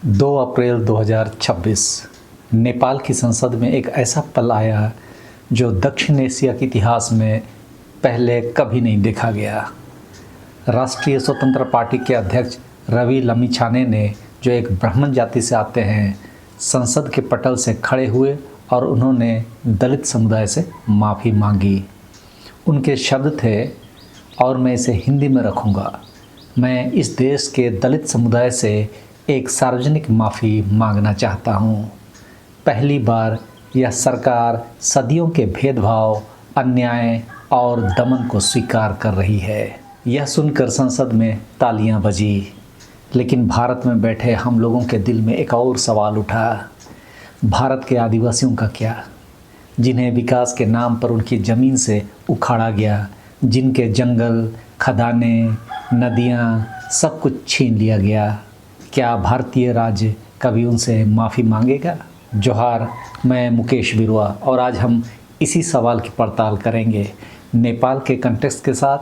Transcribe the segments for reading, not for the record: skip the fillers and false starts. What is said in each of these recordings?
2 अप्रैल 2026 नेपाल की संसद में एक ऐसा पल आया जो दक्षिण एशिया के इतिहास में पहले कभी नहीं देखा गया। राष्ट्रीय स्वतंत्र पार्टी के अध्यक्ष रवि लम्मिछाने ने, जो एक ब्राह्मण जाति से आते हैं, संसद के पटल से खड़े हुए और उन्होंने दलित समुदाय से माफ़ी मांगी। उनके शब्द थे, और मैं इसे हिंदी में रखूँगा, मैं इस देश के दलित समुदाय से एक सार्वजनिक माफ़ी मांगना चाहता हूँ। पहली बार यह सरकार सदियों के भेदभाव, अन्याय और दमन को स्वीकार कर रही है। यह सुनकर संसद में तालियां बजी, लेकिन भारत में बैठे हम लोगों के दिल में एक और सवाल उठा। भारत के आदिवासियों का क्या, जिन्हें विकास के नाम पर उनकी ज़मीन से उखाड़ा गया, जिनके जंगल, खदानें, नदियाँ सब कुछ छीन लिया गया। क्या भारतीय राज्य कभी उनसे माफ़ी मांगेगा? जोहार, मैं मुकेश बिरुआ और आज हम इसी सवाल की पड़ताल करेंगे, नेपाल के कंटेक्स्ट के साथ,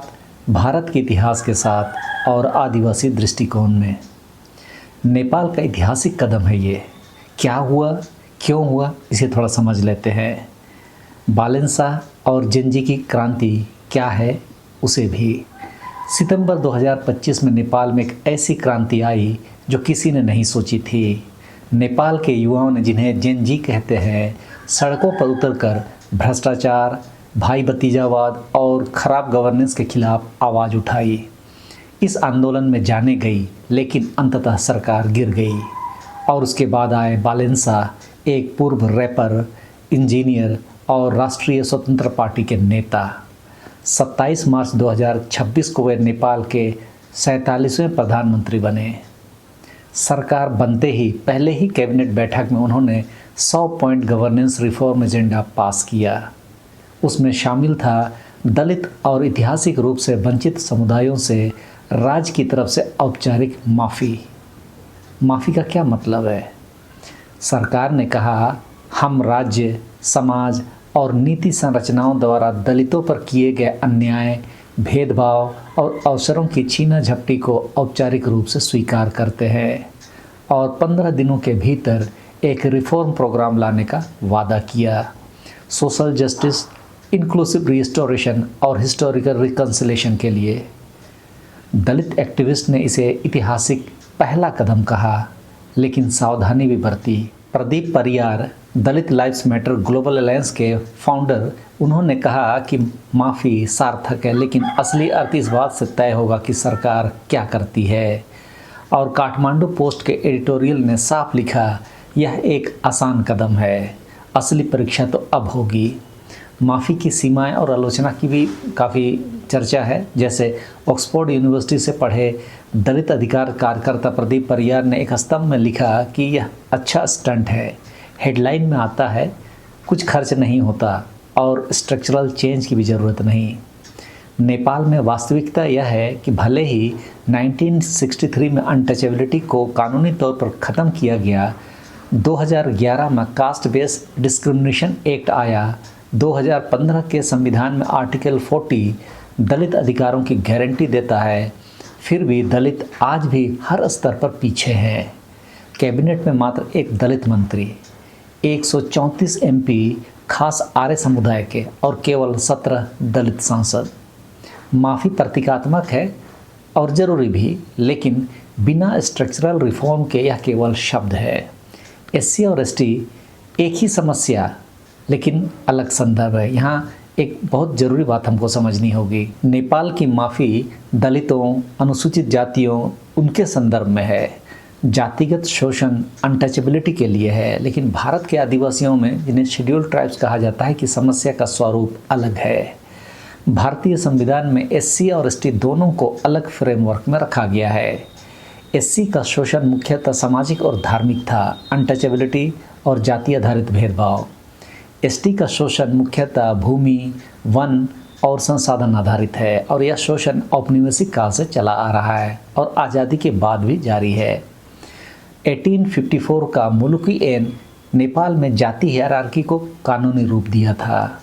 भारत के इतिहास के साथ और आदिवासी दृष्टिकोण में। नेपाल का ऐतिहासिक कदम है ये। क्या हुआ, क्यों हुआ, इसे थोड़ा समझ लेते हैं। बालेंसा और जेन्जी की क्रांति क्या है, उसे भी। सितंबर 2025 में नेपाल में एक ऐसी क्रांति आई जो किसी ने नहीं सोची थी। नेपाल के युवाओं ने, जिन्हें जेन जी कहते हैं, सड़कों पर उतरकर भ्रष्टाचार, भाई भतीजावाद और ख़राब गवर्नेंस के खिलाफ आवाज़ उठाई। इस आंदोलन में जाने गई, लेकिन अंततः सरकार गिर गई। और उसके बाद आए बालेंसा, एक पूर्व रैपर, इंजीनियर और राष्ट्रीय स्वतंत्र पार्टी के नेता। 27 मार्च 2026 को वे नेपाल के 47वें प्रधानमंत्री बने। सरकार बनते ही पहले ही कैबिनेट बैठक में उन्होंने 100 पॉइंट गवर्नेंस रिफॉर्म एजेंडा पास किया। उसमें शामिल था दलित और ऐतिहासिक रूप से वंचित समुदायों से राज्य की तरफ से औपचारिक माफ़ी। माफ़ी का क्या मतलब है? सरकार ने कहा, हम राज्य, समाज और नीति संरचनाओं द्वारा दलितों पर किए गए अन्याय, भेदभाव और अवसरों की छीना झपटी को औपचारिक रूप से स्वीकार करते हैं और 15 दिनों के भीतर एक रिफॉर्म प्रोग्राम लाने का वादा किया। सोशल जस्टिस, इंक्लूसिव रिस्टोरेशन और हिस्टोरिकल रिकन्सिलेशन के लिए। दलित एक्टिविस्ट ने इसे ऐतिहासिक पहला कदम कहा, लेकिन सावधानी भी बरती। प्रदीप परियार, दलित लाइव्स मैटर ग्लोबल अलायंस के फाउंडर, उन्होंने कहा कि माफ़ी सार्थक है, लेकिन असली अर्थ इस बात से तय होगा कि सरकार क्या करती है। और काठमांडू पोस्ट के एडिटोरियल ने साफ लिखा, यह एक आसान कदम है, असली परीक्षा तो अब होगी। माफ़ी की सीमाएं और आलोचना की भी काफ़ी चर्चा है। जैसे ऑक्सफोर्ड यूनिवर्सिटी से पढ़े दलित अधिकार कार्यकर्ता प्रदीप परियार ने एक स्तंभ में लिखा कि यह अच्छा स्टंट है। हेडलाइन में आता है, कुछ खर्च नहीं होता और स्ट्रक्चरल चेंज की भी ज़रूरत नहीं। नेपाल में वास्तविकता यह है कि भले ही 1963 में अनटचेबिलिटी को कानूनी तौर पर ख़त्म किया गया, 2011 में कास्ट बेस्ड डिस्क्रिमिनेशन एक्ट आया, 2015 के संविधान में आर्टिकल 40 दलित अधिकारों की गारंटी देता है, फिर भी दलित आज भी हर स्तर पर पीछे हैं। कैबिनेट में मात्र एक दलित मंत्री, 134 एमपी खास आर्य समुदाय के और केवल 17 दलित सांसद। माफ़ी प्रतीकात्मक है और ज़रूरी भी, लेकिन बिना स्ट्रक्चरल रिफॉर्म के यह केवल शब्द है। एससी और एसटी एक ही समस्या, लेकिन अलग संदर्भ है। यहाँ एक बहुत ज़रूरी बात हमको समझनी होगी। नेपाल की माफ़ी दलितों, अनुसूचित जातियों, उनके संदर्भ में है। जातिगत शोषण अनटचेबिलिटी के लिए है, लेकिन भारत के आदिवासियों में, जिन्हें शेड्यूल्ड ट्राइब्स कहा जाता है, कि समस्या का स्वरूप अलग है। भारतीय संविधान में एससी और एसटी दोनों को अलग फ्रेमवर्क में रखा गया है। एससी का शोषण मुख्यतः सामाजिक और धार्मिक था, अनटचेबिलिटी और जाति आधारित भेदभाव। एसटी का शोषण मुख्यतः भूमि, वन और संसाधन आधारित है, और यह शोषण औपनिवेशिक काल से चला आ रहा है और आज़ादी के बाद भी जारी है। 1854 का मुलुकी ऐन नेपाल में जाति हायरार्की को कानूनी रूप दिया था।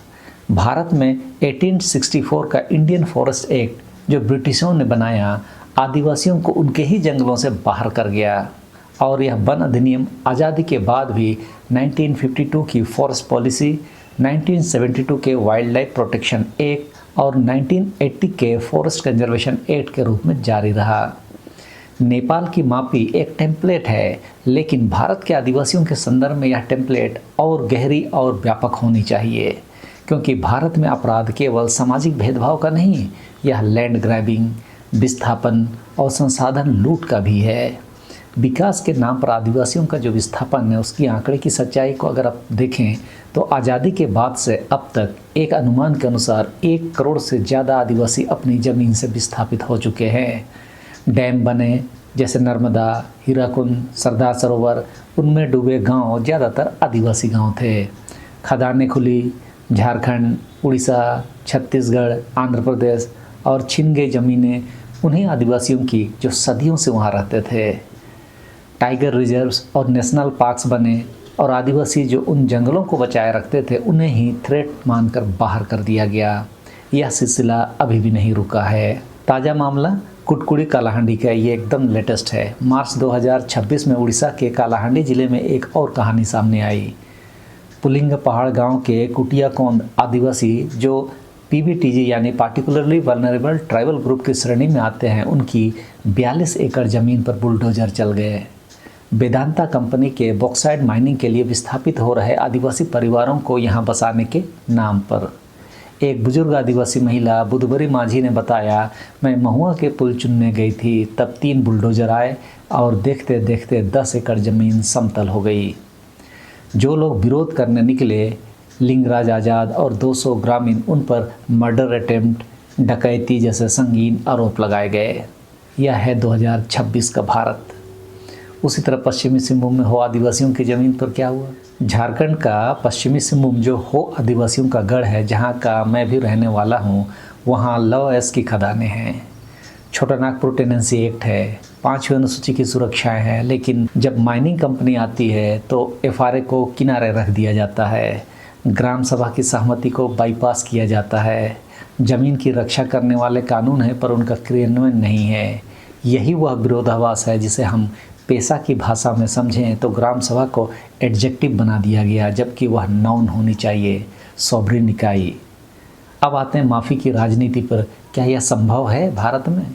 भारत में 1864 का इंडियन फॉरेस्ट एक्ट, जो ब्रिटिशों ने बनाया, आदिवासियों को उनके ही जंगलों से बाहर कर गया। और यह वन अधिनियम आज़ादी के बाद भी 1952 की फॉरेस्ट पॉलिसी, 1972 के वाइल्ड लाइफ प्रोटेक्शन एक्ट और 1980 के फॉरेस्ट कंजर्वेशन एक्ट के रूप में जारी रहा। नेपाल की माफ़ी एक टेम्पलेट है, लेकिन भारत के आदिवासियों के संदर्भ में यह टेम्पलेट और गहरी और व्यापक होनी चाहिए, क्योंकि भारत में अपराध केवल सामाजिक भेदभाव का नहीं, यह लैंड ग्रैबिंग, विस्थापन और संसाधन लूट का भी है। विकास के नाम पर आदिवासियों का जो विस्थापन है, उसकी आंकड़े की सच्चाई को अगर आप देखें तो आज़ादी के बाद से अब तक एक अनुमान के अनुसार 1 करोड़ से ज़्यादा आदिवासी अपनी ज़मीन से विस्थापित हो चुके हैं। डैम बने जैसे नर्मदा, हीराकुंड, सरदार सरोवर, उनमें डूबे गांव ज़्यादातर आदिवासी गांव थे। खदानें खुली, झारखंड, उड़ीसा, छत्तीसगढ़, आंध्र प्रदेश और छिन गई ज़मीनें उन्हीं आदिवासियों की जो सदियों से वहाँ रहते थे। टाइगर रिजर्व्स और नेशनल पार्क्स बने और आदिवासी जो उन जंगलों को बचाए रखते थे उन्हें ही थ्रेट मानकर बाहर कर दिया गया। यह सिलसिला अभी भी नहीं रुका है। ताज़ा मामला कुटकुड़ी कालाहांडी का, ये एकदम लेटेस्ट है। मार्च 2026 में उड़ीसा के कालाहांडी ज़िले में एक और कहानी सामने आई। पुलिंग पहाड़ गांव के कुटियाकोंद आदिवासी जो पीबीटीजी यानी पार्टिकुलरली वल्नरेबल ट्राइबल ग्रुप की श्रेणी में आते हैं, उनकी 42 एकड़ ज़मीन पर बुलडोजर चल गए। वेदांता कंपनी के बॉक्साइट माइनिंग के लिए विस्थापित हो रहे आदिवासी परिवारों को यहां बसाने के नाम पर एक बुजुर्ग आदिवासी महिला बुधबरी माझी ने बताया, मैं महुआ के पुल चुनने गई थी, तब 3 बुलडोजर आए और देखते देखते 10 एकड़ ज़मीन समतल हो गई। जो लोग विरोध करने निकले, लिंगराज आज़ाद और 200 ग्रामीण, उन पर मर्डर अटेम्प्ट, डकैती जैसे संगीन आरोप लगाए गए। यह है 2026 का भारत। उसी तरह पश्चिमी सिंहभूम में हो आदिवासियों की ज़मीन पर क्या हुआ। झारखंड का पश्चिमी सिंहभूम जो हो आदिवासियों का गढ़ है, जहाँ का मैं भी रहने वाला हूँ, वहाँ लव एस की खदानें हैं। छोटा नागपुर टेनेंसी एक्ट है, 5वीं अनुसूची की सुरक्षाएं हैं, लेकिन जब माइनिंग कंपनी आती है तो एफआरए को किनारे रख दिया जाता है, ग्राम सभा की सहमति को बाईपास किया जाता है। ज़मीन की रक्षा करने वाले कानून हैं पर उनका क्रियान्वयन नहीं है। यही वह विरोधाभास है जिसे हम पेशा की भाषा में समझें तो ग्राम सभा को एडजेक्टिव बना दिया गया, जबकि वह नाउन होनी चाहिए, सॉवरेन इकाई। अब आते हैं माफ़ी की राजनीति पर। क्या यह संभव है भारत में?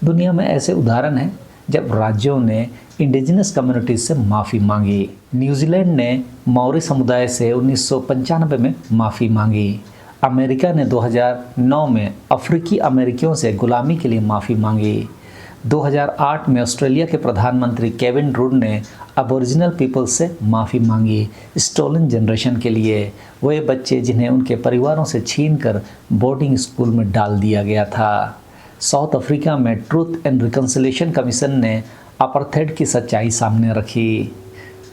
दुनिया में ऐसे उदाहरण हैं जब राज्यों ने इंडिजिनस कम्युनिटीज़ से माफ़ी मांगी। न्यूजीलैंड ने मौरी समुदाय से 1995 में माफ़ी मांगी। अमेरिका ने 2009 में अफ्रीकी अमेरिकियों से गुलामी के लिए माफ़ी मांगी। 2008 में ऑस्ट्रेलिया के प्रधानमंत्री केविन रुड ने अबोरिजिनल पीपल्स से माफ़ी मांगी स्टोलन जनरेशन के लिए, वे बच्चे जिन्हें उनके परिवारों से छीनकर बोर्डिंग स्कूल में डाल दिया गया था। साउथ अफ्रीका में ट्रूथ एंड रिकन्सिलिएशन कमीशन ने अपार्थाइड की सच्चाई सामने रखी।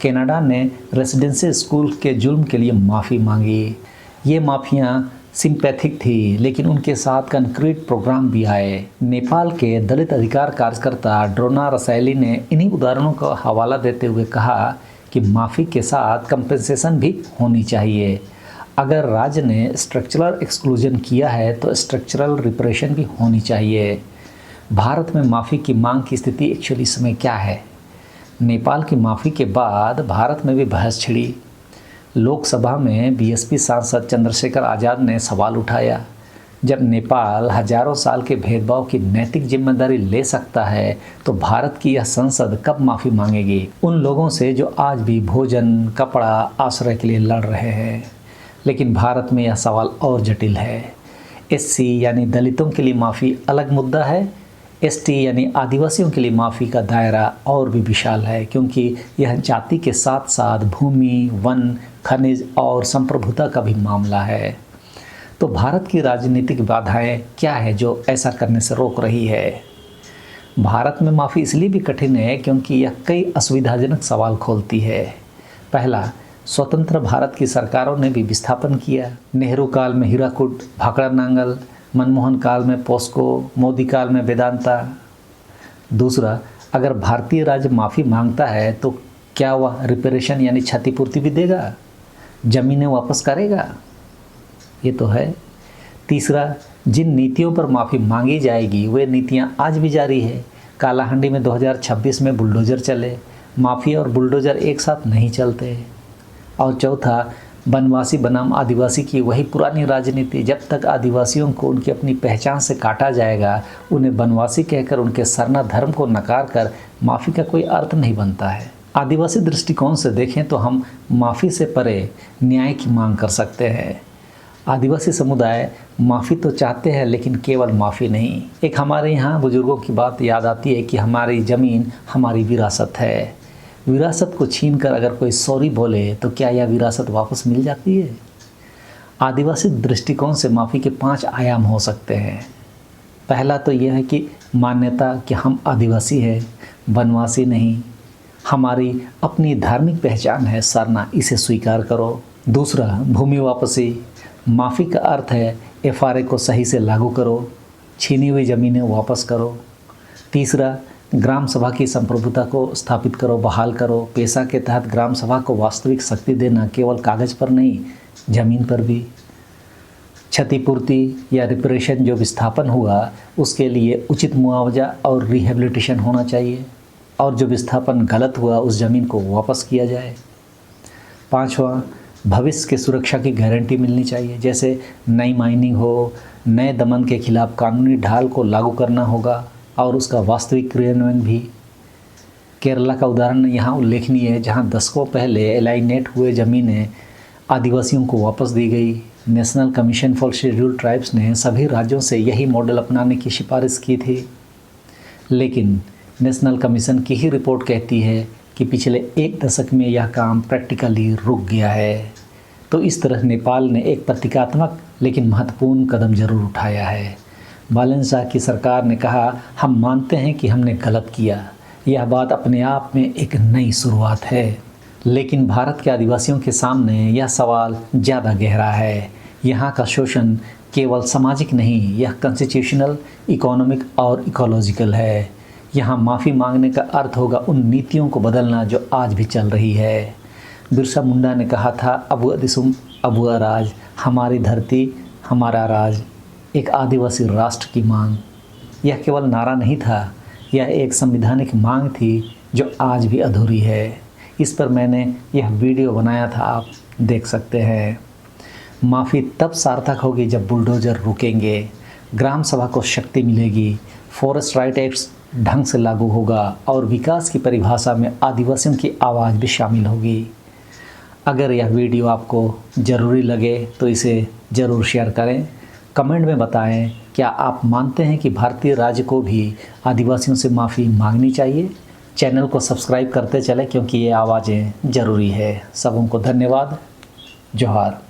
कनाडा ने रेसिडेंसी स्कूल के जुल्म के लिए माफ़ी मांगी। ये माफ़ियाँ सिंपैथिक थी, लेकिन उनके साथ कंक्रीट प्रोग्राम भी आए। नेपाल के दलित अधिकार कार्यकर्ता ड्रोना रसायली ने इन्हीं उदाहरणों का हवाला देते हुए कहा कि माफ़ी के साथ कंपेंसेशन भी होनी चाहिए। अगर राज्य ने स्ट्रक्चरल एक्सक्लूजन किया है तो स्ट्रक्चरल रिपरेशन भी होनी चाहिए। भारत में माफ़ी की मांग की स्थिति एक्चुअली इस समय क्या है? नेपाल की माफ़ी के बाद भारत में भी बहस छिड़ी। लोकसभा में बीएसपी सांसद चंद्रशेखर आज़ाद ने सवाल उठाया, जब नेपाल हजारों साल के भेदभाव की नैतिक जिम्मेदारी ले सकता है तो भारत की यह संसद कब माफ़ी मांगेगी उन लोगों से जो आज भी भोजन, कपड़ा, आश्रय के लिए लड़ रहे हैं। लेकिन भारत में यह सवाल और जटिल है। एससी यानी दलितों के लिए माफ़ी अलग मुद्दा है, एसटी यानी आदिवासियों के लिए माफ़ी का दायरा और भी विशाल है, क्योंकि यह जाति के साथ साथ भूमि, वन, खनिज और संप्रभुता का भी मामला है। तो भारत की राजनीतिक बाधाएं क्या है जो ऐसा करने से रोक रही है? भारत में माफ़ी इसलिए भी कठिन है क्योंकि यह कई असुविधाजनक सवाल खोलती है। पहला, स्वतंत्र भारत की सरकारों ने भी विस्थापन किया। नेहरू काल में हीराकुड, भाखड़ा नांगल, मनमोहन काल में पोस्को, मोदी काल में वेदांता। दूसरा, अगर भारतीय राज्य माफ़ी मांगता है तो क्या वह रिपेरेशन यानी क्षतिपूर्ति भी देगा, ज़मीनें वापस करेगा? ये तो है। तीसरा, जिन नीतियों पर माफ़ी मांगी जाएगी वे नीतियां आज भी जारी है। कालाहांडी में 2026 में बुलडोजर चले, माफ़ी और बुलडोज़र एक साथ नहीं चलते। और चौथा, वनवासी बनाम आदिवासी की वही पुरानी राजनीति। जब तक आदिवासियों को उनकी अपनी पहचान से काटा जाएगा, उन्हें वनवासी कहकर उनके सरना धर्म को नकार कर माफ़ी का कोई अर्थ नहीं बनता है। आदिवासी दृष्टिकोण से देखें तो हम माफ़ी से परे न्याय की मांग कर सकते हैं। आदिवासी समुदाय माफ़ी तो चाहते हैं, लेकिन केवल माफ़ी नहीं। एक हमारे यहाँ बुज़ुर्गों की बात याद आती है कि हमारी ज़मीन हमारी विरासत है। विरासत को छीनकर अगर कोई सॉरी बोले तो क्या यह विरासत वापस मिल जाती है? आदिवासी दृष्टिकोण से माफ़ी के 5 आयाम हो सकते हैं। पहला तो यह है कि मान्यता कि हम आदिवासी हैं, वनवासी नहीं। हमारी अपनी धार्मिक पहचान है सरना, इसे स्वीकार करो। दूसरा, भूमि वापसी। माफ़ी का अर्थ है एफआरए को सही से लागू करो, छीनी हुई ज़मीनें वापस करो। तीसरा, ग्राम सभा की संप्रभुता को स्थापित करो, बहाल करो। पेशा के तहत ग्राम सभा को वास्तविक शक्ति देना, केवल कागज़ पर नहीं, ज़मीन पर भी। क्षतिपूर्ति या रिपरेशन, जो विस्थापन हुआ उसके लिए उचित मुआवजा और रिहेबिलिटेशन होना चाहिए, और जो विस्थापन गलत हुआ उस ज़मीन को वापस किया जाए। पाँचवा, भविष्य की सुरक्षा की गारंटी मिलनी चाहिए, जैसे नई माइनिंग हो, नए दमन के खिलाफ कानूनी ढाल को लागू करना होगा और उसका वास्तविक क्रियान्वयन भी। केरला का उदाहरण यहाँ उल्लेखनीय है, जहाँ दशकों पहले एलाइनेट हुए ज़मीनें आदिवासियों को वापस दी गई। National commission for scheduled tribes ने सभी राज्यों से यही मॉडल अपनाने की सिफारिश की थी, लेकिन नेशनल कमीशन की ही रिपोर्ट कहती है कि पिछले 1 दशक में यह काम प्रैक्टिकली रुक गया है। तो इस तरह नेपाल ने एक प्रतीकात्मक लेकिन महत्वपूर्ण कदम जरूर उठाया है। बालन शाह की सरकार ने कहा, हम मानते हैं कि हमने गलत किया। यह बात अपने आप में एक नई शुरुआत है, लेकिन भारत के आदिवासियों के सामने यह सवाल ज़्यादा गहरा है। यहाँ का शोषण केवल सामाजिक नहीं, यह कॉन्स्टिट्यूशनल, इकोनॉमिक और इकोलॉजिकल है। यहाँ माफ़ी मांगने का अर्थ होगा उन नीतियों को बदलना जो आज भी चल रही है। बिरसा मुंडा ने कहा था, अबुआ दिसुम अबुआ राज, हमारी धरती हमारा राज, एक आदिवासी राष्ट्र की मांग। यह केवल नारा नहीं था, यह एक संवैधानिक मांग थी जो आज भी अधूरी है। इस पर मैंने यह वीडियो बनाया था, आप देख सकते हैं। माफ़ी तब सार्थक होगी जब बुलडोज़र रुकेंगे, ग्राम सभा को शक्ति मिलेगी, फॉरेस्ट राइट एक्ट्स ढंग से लागू होगा और विकास की परिभाषा में आदिवासियों की आवाज़ भी शामिल होगी। अगर यह वीडियो आपको ज़रूरी लगे तो इसे ज़रूर शेयर करें। कमेंट में बताएं, क्या आप मानते हैं कि भारतीय राज्य को भी आदिवासियों से माफ़ी मांगनी चाहिए? चैनल को सब्सक्राइब करते चलें, क्योंकि ये आवाज़ें ज़रूरी है। सबों को धन्यवाद। जोहार।